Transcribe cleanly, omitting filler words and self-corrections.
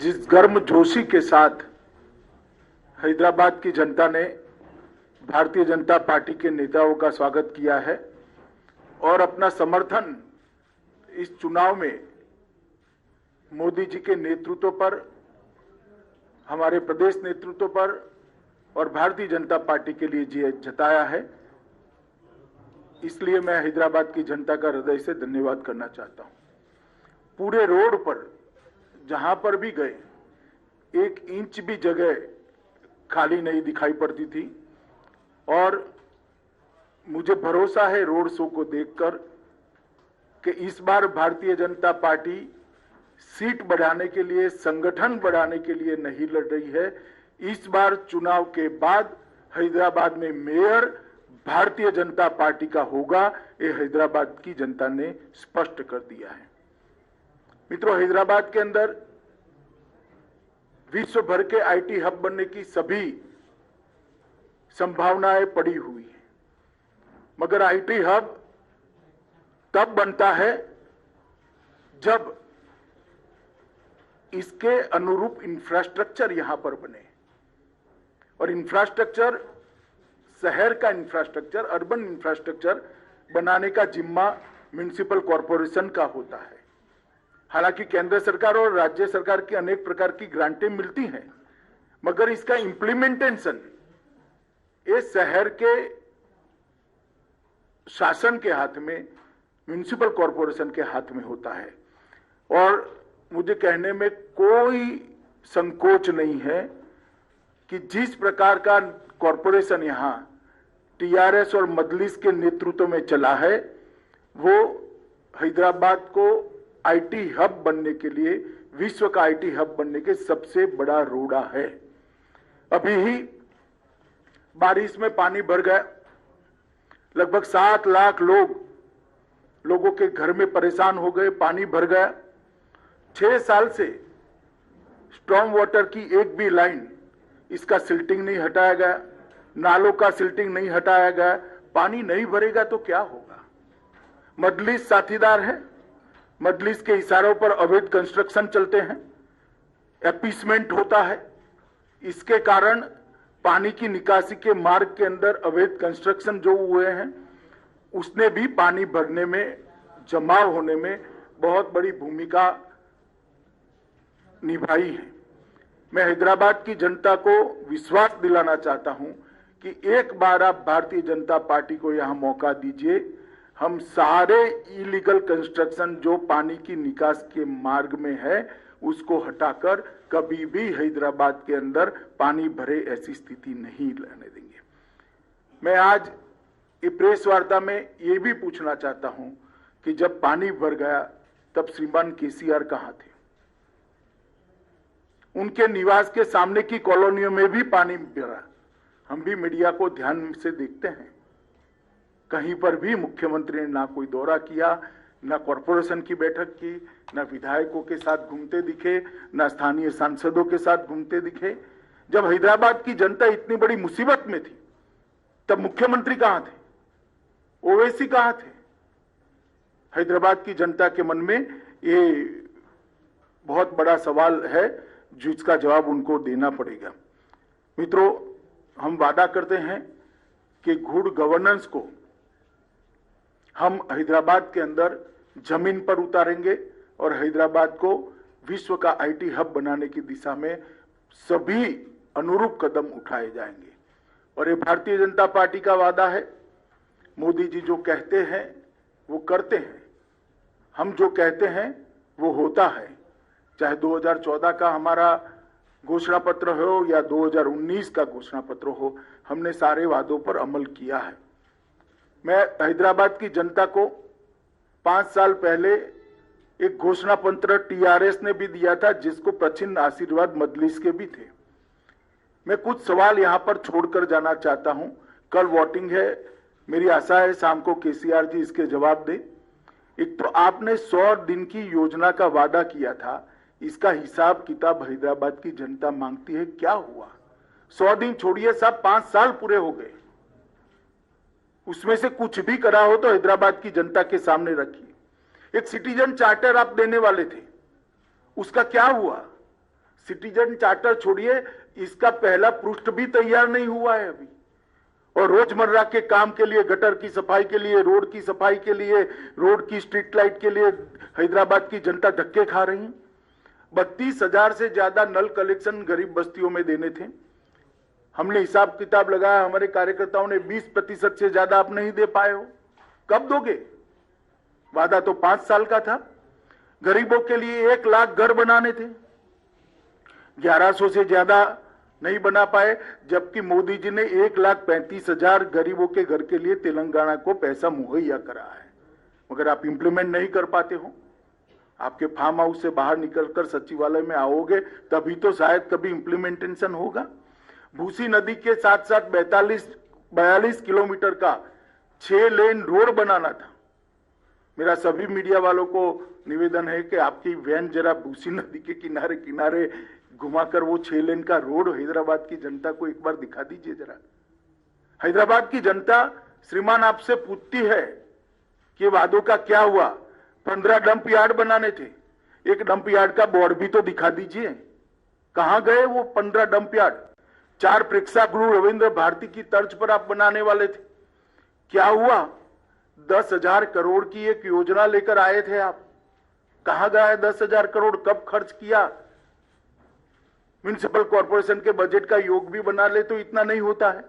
जिस गर्मजोशी के साथ हैदराबाद की जनता ने भारतीय जनता पार्टी के नेताओं का स्वागत किया है और अपना समर्थन इस चुनाव में मोदी जी के नेतृत्व पर, हमारे प्रदेश नेतृत्व पर और भारतीय जनता पार्टी के लिए जताया है, इसलिए मैं हैदराबाद की जनता का हृदय से धन्यवाद करना चाहता हूं। पूरे रोड पर जहां पर भी गए, 1 इंच भी जगह खाली नहीं दिखाई पड़ती थी और मुझे भरोसा है रोड शो को देखकर कि इस बार भारतीय जनता पार्टी सीट बढ़ाने के लिए, संगठन बढ़ाने के लिए नहीं लड़ रही है। इस बार चुनाव के बाद हैदराबाद में मेयर भारतीय जनता पार्टी का होगा, ये हैदराबाद की जनता ने स्पष्ट कर दिया है। मित्रों, हैदराबाद के अंदर विश्व भर के आईटी हब बनने की सभी संभावनाएं पड़ी हुई हैं, मगर आईटी हब तब बनता है जब इसके अनुरूप इंफ्रास्ट्रक्चर यहां पर बने, और इंफ्रास्ट्रक्चर, शहर का इंफ्रास्ट्रक्चर, अर्बन इंफ्रास्ट्रक्चर बनाने का जिम्मा म्युनिसिपल कॉरपोरेशन का होता है। हालांकि केंद्र सरकार और राज्य सरकार की अनेक प्रकार की ग्रांटें मिलती हैं, मगर इसका इंप्लीमेंटेशन ये शहर के शासन के हाथ में, म्युनिसिपल कॉरपोरेशन के हाथ में होता है। और मुझे कहने में कोई संकोच नहीं है कि जिस प्रकार का कॉरपोरेशन यहां टीआरएस और मजलिस के नेतृत्व में चला है, वो हैदराबाद को आईटी हब बनने के लिए, विश्व का आईटी हब बनने के सबसे बड़ा रोड़ा है। अभी ही बारिश में पानी भर गया, लगभग 7 लाख लोगों के घर में परेशान हो गए, पानी भर गया। 6 साल से स्टॉर्म वाटर की एक भी लाइन, इसका सिल्टिंग नहीं हटाया गया, नालों का सिल्टिंग नहीं हटाया गया। पानी नहीं भरेगा तो क्या होगा? मजलिस साथीदार है, मजलिस के इशारों पर अवैध कंस्ट्रक्शन चलते हैं, एपीसमेंट होता है। इसके कारण पानी की निकासी के मार्ग के अंदर अवैध कंस्ट्रक्शन जो हुए हैं, उसने भी पानी भरने में, जमाव होने में बहुत बड़ी भूमिका निभाई है। मैं हैदराबाद की जनता को विश्वास दिलाना चाहता हूं कि एक बार आप भारतीय जनता पार्टी को यहां मौका दीजिए। हम सारे इलीगल कंस्ट्रक्शन जो पानी की निकास के मार्ग में है, उसको हटाकर कभी भी हैदराबाद के अंदर पानी भरे ऐसी स्थिति नहीं रहने देंगे। मैं आज ये प्रेस वार्ता में ये भी पूछना चाहता हूं कि जब पानी भर गया तब श्रीमान केसीआर कहां थे? उनके निवास के सामने की कॉलोनियों में भी पानी भरा। हम भी मीडिया को ध्यान से देखते हैं, कहीं पर भी मुख्यमंत्री ने ना कोई दौरा किया, ना कॉरपोरेशन की बैठक की, ना विधायकों के साथ घूमते दिखे, ना स्थानीय सांसदों के साथ घूमते दिखे। जब हैदराबाद की जनता इतनी बड़ी मुसीबत में थी, तब मुख्यमंत्री कहां थे? ओवैसी कहां थे? हैदराबाद की जनता के मन में ये बहुत बड़ा सवाल है, जिसका जवाब उनको देना पड़ेगा। मित्रों, हम वादा करते हैं कि गुड गवर्नेंस को हम हैदराबाद के अंदर जमीन पर उतारेंगे और हैदराबाद को विश्व का आईटी हब बनाने की दिशा में सभी अनुरूप कदम उठाए जाएंगे। और ये भारतीय जनता पार्टी का वादा है। मोदी जी जो कहते हैं वो करते हैं, हम जो कहते हैं वो होता है। चाहे 2014 का हमारा घोषणा पत्र हो या 2019 का घोषणा पत्र हो, हमने सारे वादों पर अमल किया है। मैं हैदराबाद की जनता को 5 साल पहले एक घोषणा पत्र टीआरएस ने भी दिया था, जिसको प्रचिन्ह आशीर्वाद मजलिस के भी थे। मैं कुछ सवाल यहां पर छोड़कर जाना चाहता हूं। कल वोटिंग है, मेरी आशा है शाम को केसीआर जी इसके जवाब दे। एक तो आपने 100 दिन की योजना का वादा किया था, इसका हिसाब किताब हैदराबाद की जनता मांगती है। क्या हुआ? 100 दिन छोड़िए साहब, 5 साल पूरे हो गए। उसमें से कुछ भी करा हो तो हैदराबाद की जनता के सामने रखिए। एक सिटीजन चार्टर आप देने वाले थे, उसका क्या हुआ? सिटीजन चार्टर छोड़िए, इसका पहला पृष्ठ भी तैयार नहीं हुआ है अभी। और रोजमर्रा के काम के लिए, गटर की सफाई के लिए, रोड की सफाई के लिए, रोड की स्ट्रीट लाइट के लिए हैदराबाद की जनता धक्के खा रही है। 32,000 से ज्यादा नल कलेक्शन गरीब बस्तियों में देने थे। हमने हिसाब किताब लगाया, हमारे कार्यकर्ताओं ने 20% से ज्यादा आप नहीं दे पाए हो। कब दोगे? वादा तो 5 साल का था। गरीबों के लिए 1 लाख घर बनाने थे, 1100 से ज्यादा नहीं बना पाए, जबकि मोदी जी ने 1,35,000 गरीबों के घर के लिए तेलंगाना को पैसा मुहैया करा है। मगर आप इंप्लीमेंट नहीं कर पाते हो। आपके फार्म हाउस से बाहर निकलकर सचिवालय में आओगे तभी तो शायद कभी इंप्लीमेंटेशन होगा। भूसी नदी के साथ साथ 42 किलोमीटर का 6 लेन रोड बनाना था। मेरा सभी मीडिया वालों को निवेदन है कि आपकी वैन जरा भूसी नदी के किनारे किनारे घुमाकर वो 6 लेन का रोड हैदराबाद की जनता को एक बार दिखा दीजिए जरा। हैदराबाद की जनता श्रीमान आपसे पूछती है कि वादों का क्या हुआ। 15 डंप यार्ड बनाने थे, एक डंप यार्ड का बोर्ड भी तो दिखा दीजिए। कहां गए वो 15 डंप यार्ड? 4 प्रेक्षागृह रविंद्र भारती की तर्ज पर आप बनाने वाले थे, क्या हुआ? 10,000 करोड़ की एक योजना लेकर आए थे आप, कहां गया 10,000 करोड़? कब खर्च किया? म्युनिसिपल कॉर्पोरेशन के बजट का योग भी बना ले तो इतना नहीं होता है।